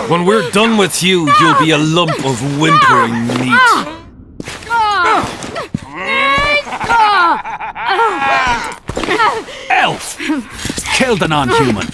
When we're done with you, you'll be a lump of whimpering meat. Elf! Kill the non-human!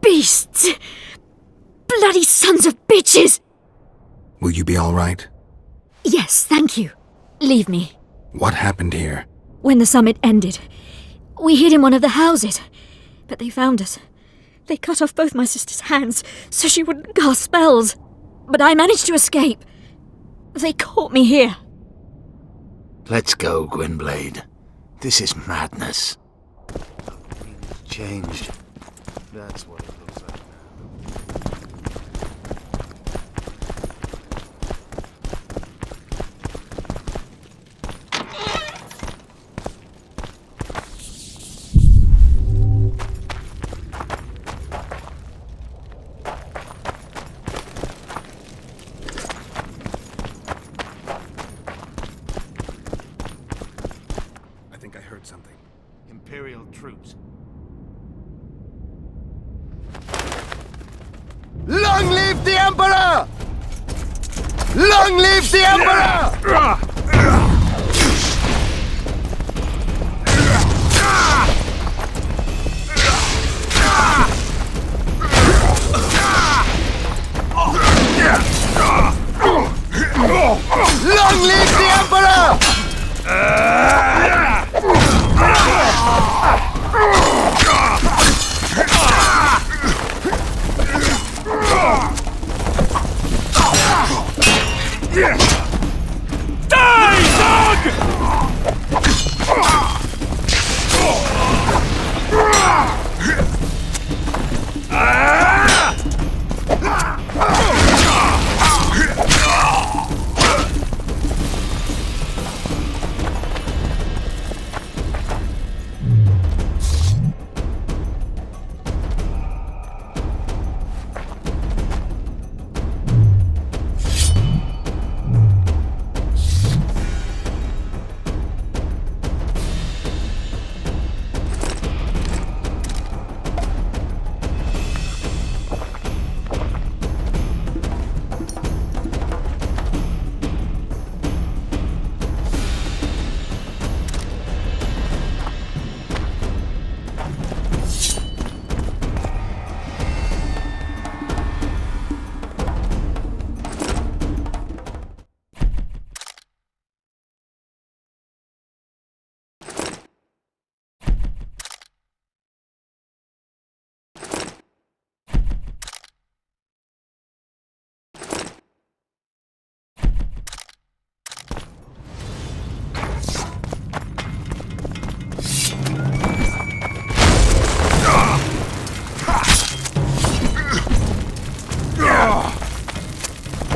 Beasts! Bloody sons of bitches! Will you be all right? Yes, thank you. Leave me. What happened here? When the summit ended, we hid in one of the houses, but they found us. They cut off both my sister's hands so she wouldn't cast spells. But I managed to escape. They caught me here. Let's go, Gwynblade. This is madness. The Queen's changed. That's what it looks like I think I heard something. Imperial troops. Long live the Emperor! Long live the Emperor! Long live the Emperor!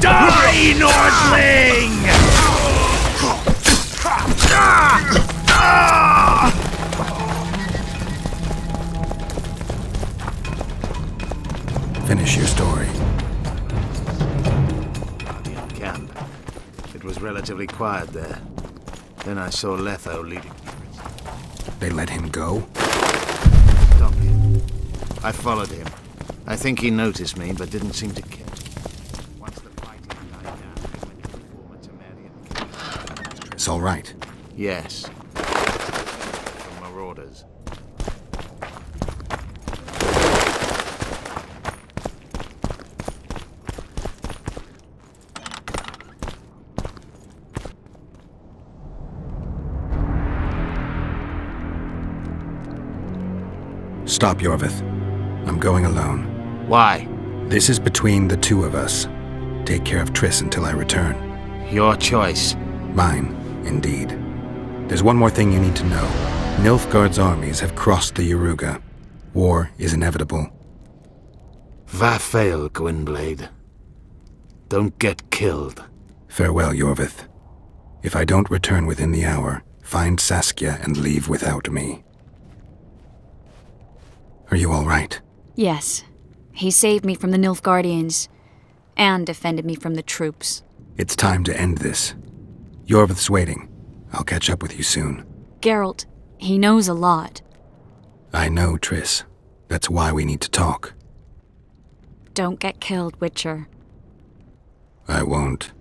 Die, Nordling! Finish your story. Guardian camp. It was relatively quiet there. Then I saw LETHO leading. They let him go? Stopped him. I followed him. I think he noticed me, but didn't seem to care. Once the fighting died down, he went to the former Temerian. It's all right. Yes. From marauders. Stop, Yorvith. I'm going alone. Why? This is between the two of us. Take care of Triss until I return. Your choice. Mine, indeed. There's one more thing you need to know. Nilfgaard's armies have crossed the Yaruga. War is inevitable. Vafail, Gwynblade. Don't get killed. Farewell, Yorvith. If I don't return within the hour, find Saskia and leave without me. Are you all right? Yes. He saved me from the Nilfgaardians and defended me from the troops. It's time to end this. Yorvith's waiting. I'll catch up with you soon. Geralt, he knows a lot. I know, Triss. That's why we need to talk. Don't get killed, Witcher. I won't.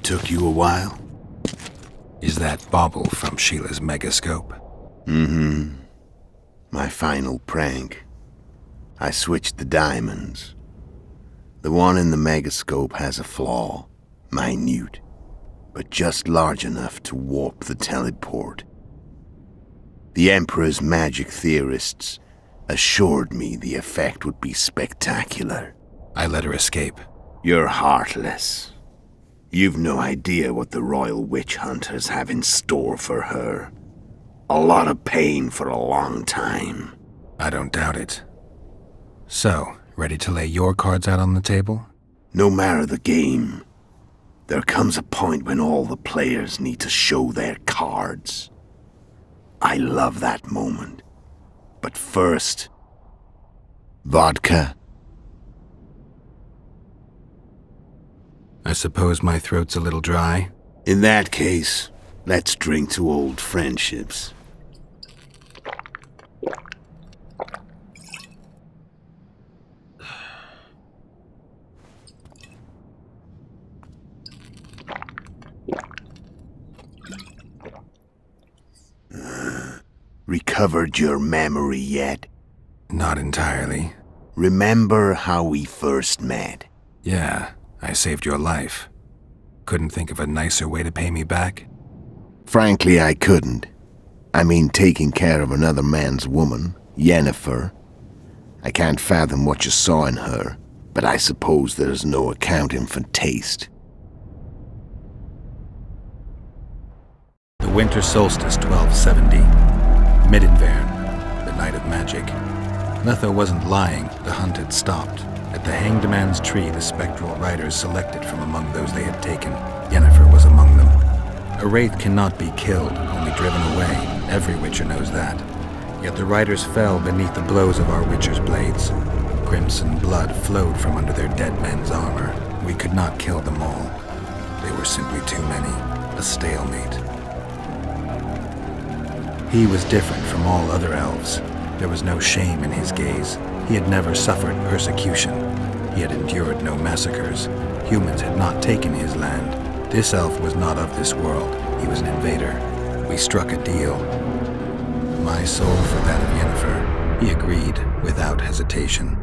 Took you a while? Is that bauble from Sheila's megascope? Mm-hmm. My final prank. I switched the diamonds. The one in the megascope has a flaw. Minute. But just large enough to warp the teleport. The Emperor's magic theorists assured me the effect would be spectacular. I let her escape. You're heartless. You've no idea what the Royal Witch Hunters have in store for her. A lot of pain for a long time. I don't doubt it. So, ready to lay your cards out on the table? No matter the game, there comes a point when all the players need to show their cards. I love that moment. But first, vodka. I suppose my throat's a little dry. In that case, let's drink to old friendships. Recovered your memory yet? Not entirely. Remember how we first met? Yeah, I saved your life. Couldn't think of a nicer way to pay me back? Frankly, I couldn't. I mean, taking care of another man's woman, Yennefer. I can't fathom what you saw in her, but I suppose there's no accounting for taste. The winter solstice 1270. Midinvern, the night of magic. Letho wasn't lying, the hunt had stopped. At the Hanged Man's Tree, the spectral riders selected from among those they had taken. Yennefer was among them. A wraith cannot be killed, only driven away. Every Witcher knows that. Yet the riders fell beneath the blows of our Witcher's blades. Crimson blood flowed from under their dead men's armor. We could not kill them all. They were simply too many. A stalemate. He was different from all other elves. There was no shame in his gaze. He had never suffered persecution. He had endured no massacres. Humans had not taken his land. This elf was not of this world. He was an invader. We struck a deal. My soul for that of Yennefer. He agreed without hesitation.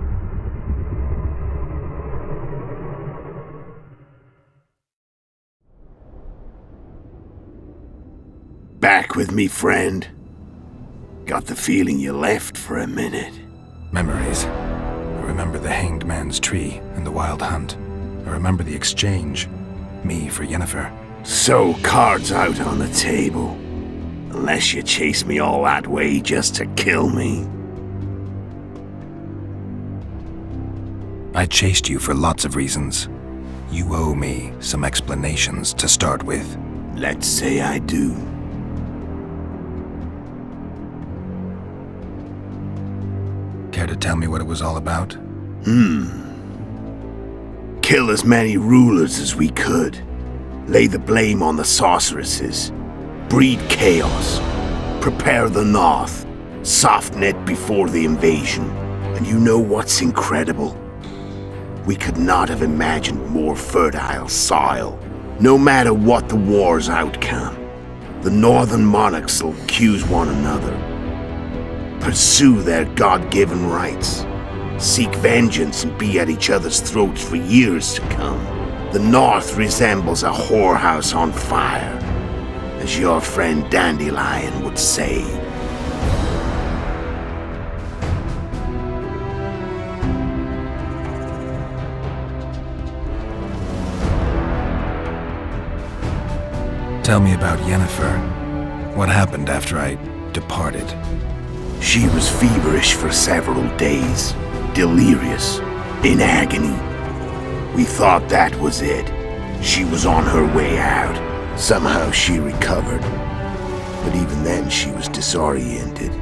Back with me, friend. Got the feeling you left for a minute. Memories. I remember the Hanged Man's Tree and the Wild Hunt. I remember the exchange. Me for Yennefer. So, cards out on the table. Unless you chase me all that way just to kill me. I chased you for lots of reasons. You owe me some explanations to start with. Let's say I do. Care to tell me what it was all about? Kill as many rulers as we could. Lay the blame on the sorceresses. Breed chaos. Prepare the north. Soft net before the invasion. And you know what's incredible? We could not have imagined more fertile soil. No matter what the war's outcome. The northern monarchs will accuse one another, pursue their God-given rights, seek vengeance and be at each other's throats for years to come. The north resembles a whorehouse on fire, as your friend Dandelion would say. Tell me about Yennefer. What happened after I departed? She was feverish for several days, delirious, in agony. We thought that was it. She was on her way out. Somehow she recovered. But even then she was disoriented.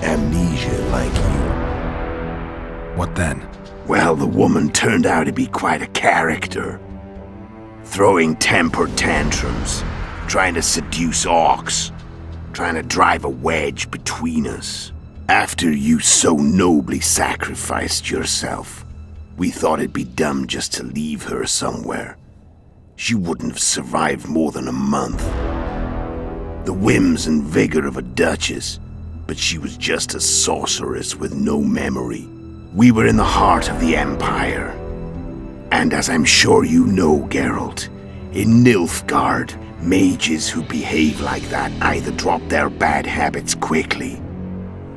Amnesia like you. What then? Well, the woman turned out to be quite a character. Throwing temper tantrums, trying to seduce orcs, trying to drive a wedge between us. After you so nobly sacrificed yourself, we thought it'd be dumb just to leave her somewhere. She wouldn't have survived more than a month. The whims and vigor of a duchess, but she was just a sorceress with no memory. We were in the heart of the Empire. And as I'm sure you know, Geralt, in Nilfgaard, mages who behave like that either drop their bad habits quickly,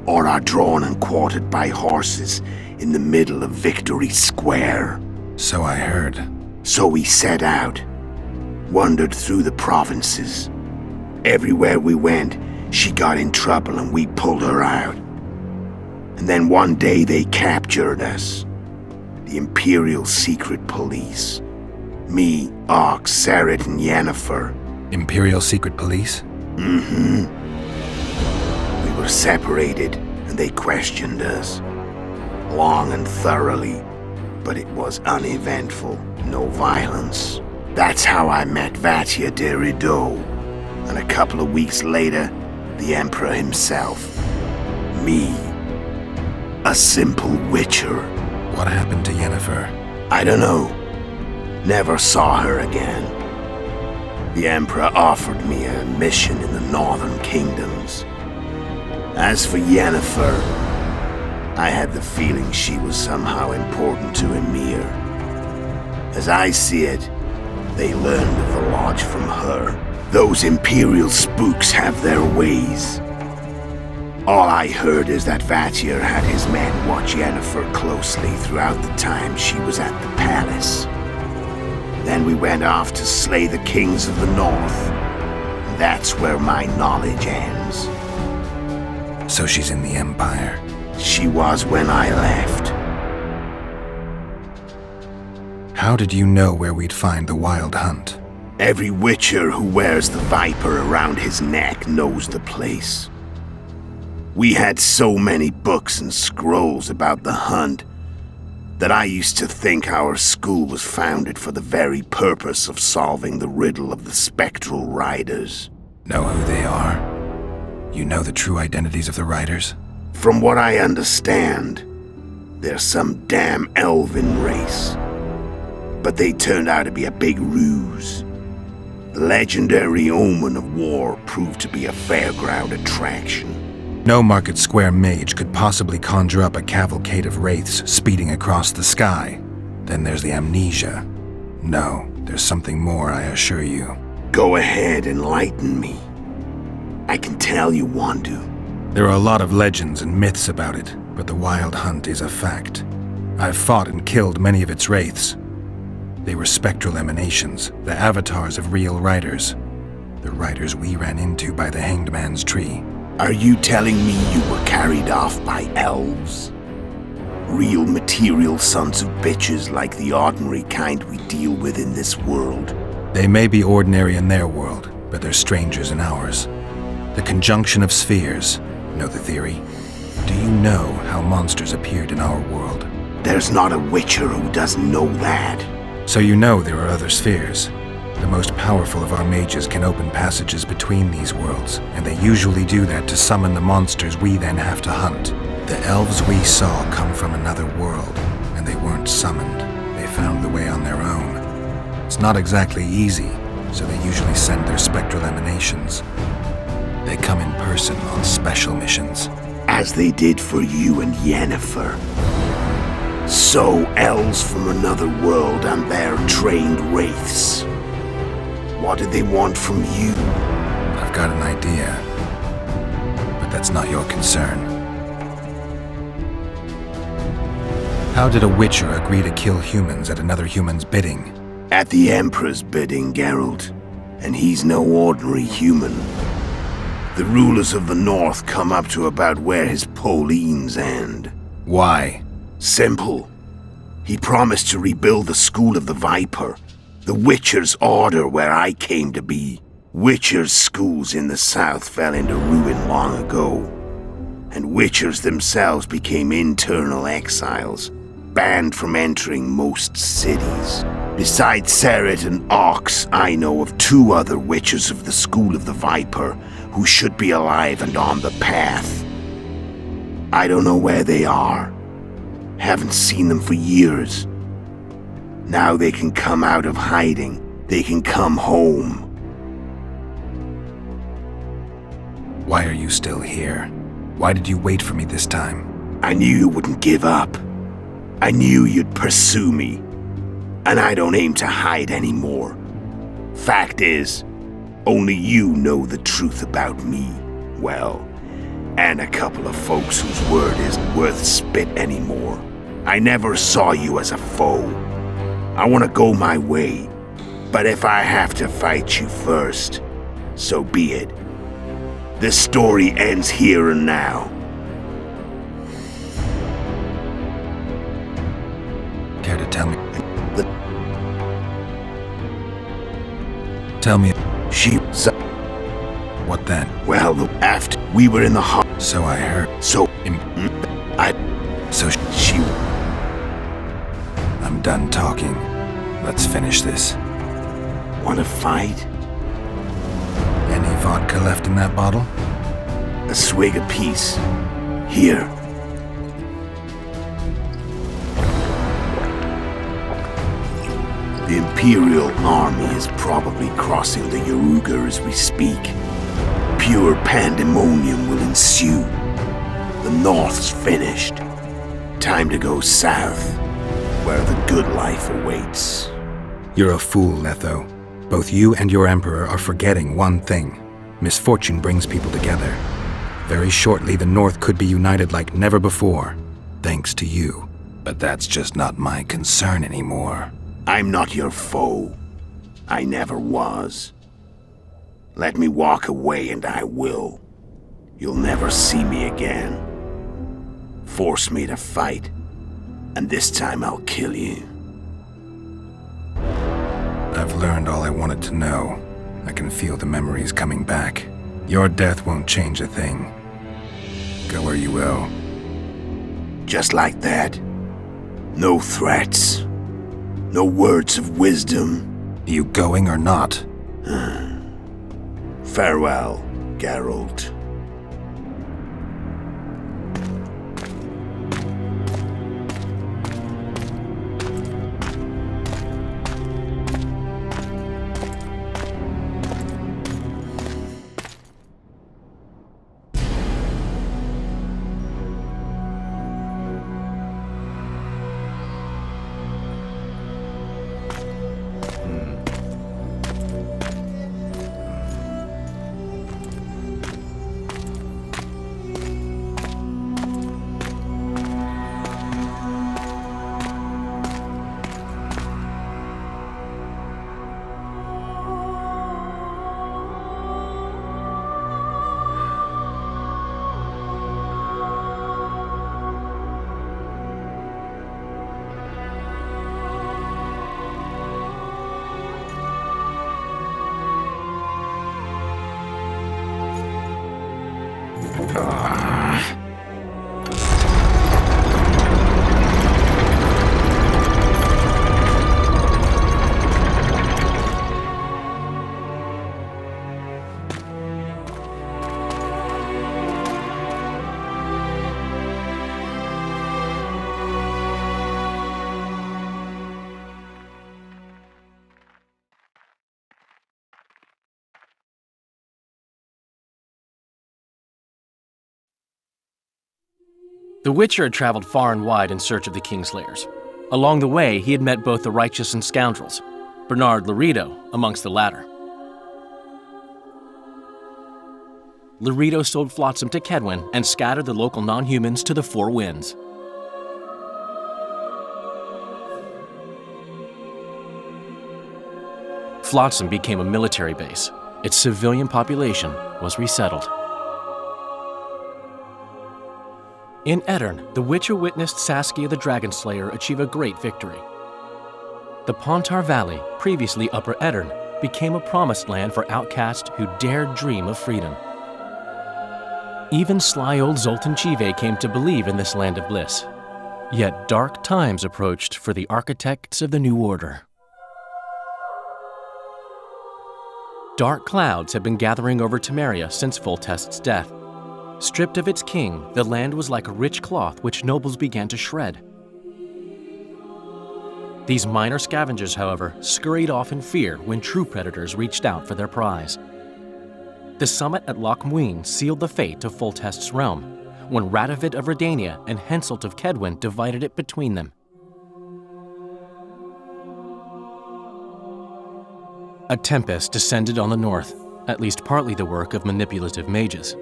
or are drawn and quartered by horses in the middle of Victory Square. So I heard. So we set out, wandered through the provinces. Everywhere we went, she got in trouble and we pulled her out. And then one day they captured us. The Imperial Secret Police. Me, Ox, Serret, and Yennefer. Imperial Secret Police? Mm-hmm. We were separated, and they questioned us. Long and thoroughly, but it was uneventful, no violence. That's how I met Vatia de Rideau, and a couple of weeks later, the Emperor himself. Me. A simple witcher. What happened to Yennefer? I don't know. Never saw her again. The Emperor offered me a mission in the northern kingdoms. As for Yennefer, I had the feeling she was somehow important to Emir. As I see it, they learned of the lodge from her. Those Imperial spooks have their ways. All I heard is that Vatir had his men watch Yennefer closely throughout the time she was at the palace. Then we went off to slay the kings of the north. That's where my knowledge ends. So she's in the Empire? She was when I left. How did you know where we'd find the Wild Hunt? Every witcher who wears the viper around his neck knows the place. We had so many books and scrolls about the hunt that I used to think our school was founded for the very purpose of solving the riddle of the spectral riders. Know who they are? You know the true identities of the riders? From what I understand, they're some damn elven race. But they turned out to be a big ruse. The legendary omen of war proved to be a fairground attraction. No Market Square mage could possibly conjure up a cavalcade of wraiths speeding across the sky. Then there's the amnesia. No, there's something more, I assure you. Go ahead, enlighten me. I can tell you want to. There are a lot of legends and myths about it, but the Wild Hunt is a fact. I've fought and killed many of its wraiths. They were spectral emanations, the avatars of real riders. The riders we ran into by the Hanged Man's Tree. Are you telling me you were carried off by elves? Real material sons of bitches like the ordinary kind we deal with in this world? They may be ordinary in their world, but they're strangers in ours. The conjunction of spheres. Know the theory? Do you know how monsters appeared in our world? There's not a witcher who doesn't know that. So you know there are other spheres. The most powerful of our mages can open passages between these worlds, and they usually do that to summon the monsters we then have to hunt. The elves we saw come from another world, and they weren't summoned. They found the way on their own. It's not exactly easy, so they usually send their spectral emanations. They come in person on special missions. As they did for you and Yennefer. So elves from another world and their trained wraiths. What did they want from you? I've got an idea, but that's not your concern. How did a Witcher agree to kill humans at another human's bidding? At the Emperor's bidding, Geralt. And he's no ordinary human. The rulers of the North come up to about where his Pauline's end. Why? Simple. He promised to rebuild the School of the Viper, the Witcher's order where I came to be. Witcher's schools in the south fell into ruin long ago, and Witchers themselves became internal exiles, banned from entering most cities. Besides Seret and Ox, I know of 2 other Witchers of the School of the Viper who should be alive and on the path. I don't know where they are. Haven't seen them for years. Now they can come out of hiding. They can come home. Why are you still here? Why did you wait for me this time? I knew you wouldn't give up. I knew you'd pursue me. And I don't aim to hide anymore. Fact is, only you know the truth about me. Well, and a couple of folks whose word isn't worth spit anymore. I never saw you as a foe. I want to go my way, but if I have to fight you first, so be it. This story ends here and now. Care to tell me? Tell me. She was... What then? Well, after we were in the heart, So I heard. so... So she... I'm done talking. Let's finish this. Want to fight? Any vodka left in that bottle? A swig apiece. Here. The Imperial Army is probably crossing the Yaruga as we speak. Pure pandemonium will ensue. The North's finished. Time to go south, where the good life awaits. You're a fool, Letho. Both you and your Emperor are forgetting one thing. Misfortune brings people together. Very shortly, the North could be united like never before, thanks to you. But that's just not my concern anymore. I'm not your foe. I never was. Let me walk away and I will. You'll never see me again. Force me to fight, and this time I'll kill you. I've learned all I wanted to know. I can feel the memories coming back. Your death won't change a thing. Go where you will. Just like that. No threats. No words of wisdom. You going or not? Farewell, Geralt. The Witcher had traveled far and wide in search of the Kingslayers. Along the way, he had met both the righteous and scoundrels, Bernard Laredo amongst the latter. Laredo sold Flotsam to Kedwin and scattered the local non-humans to the four winds. Flotsam became a military base. Its civilian population was resettled. In Edirn, the Witcher witnessed Saskia the Dragonslayer achieve a great victory. The Pontar Valley, previously Upper Edirn, became a promised land for outcasts who dared dream of freedom. Even sly old Zoltan Chive came to believe in this land of bliss. Yet dark times approached for the architects of the New Order. Dark clouds had been gathering over Temeria since Foltest's death. Stripped of its king, the land was like a rich cloth which nobles began to shred. These minor scavengers, however, scurried off in fear when true predators reached out for their prize. The summit at Loch Muine sealed the fate of Foltest's realm, when Radovid of Redania and Henselt of Kedwin divided it between them. A tempest descended on the north, at least partly the work of manipulative mages.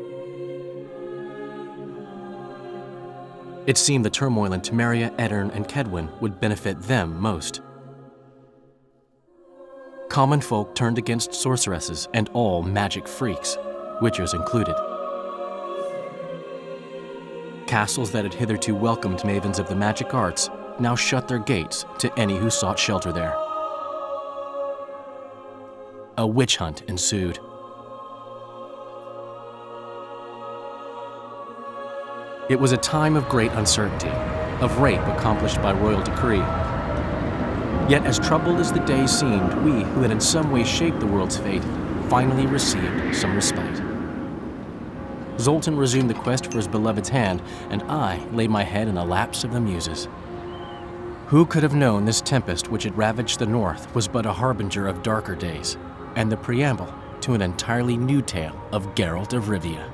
It seemed the turmoil in Temeria, Edirn, and Kedwin would benefit them most. Common folk turned against sorceresses and all magic freaks, witchers included. Castles that had hitherto welcomed mavens of the magic arts now shut their gates to any who sought shelter there. A witch hunt ensued. It was a time of great uncertainty, of rape accomplished by royal decree. Yet as troubled as the days seemed, we who had in some way shaped the world's fate finally received some respite. Zoltan resumed the quest for his beloved's hand, and I laid my head in the laps of the muses. Who could have known this tempest which had ravaged the north was but a harbinger of darker days, and the preamble to an entirely new tale of Geralt of Rivia.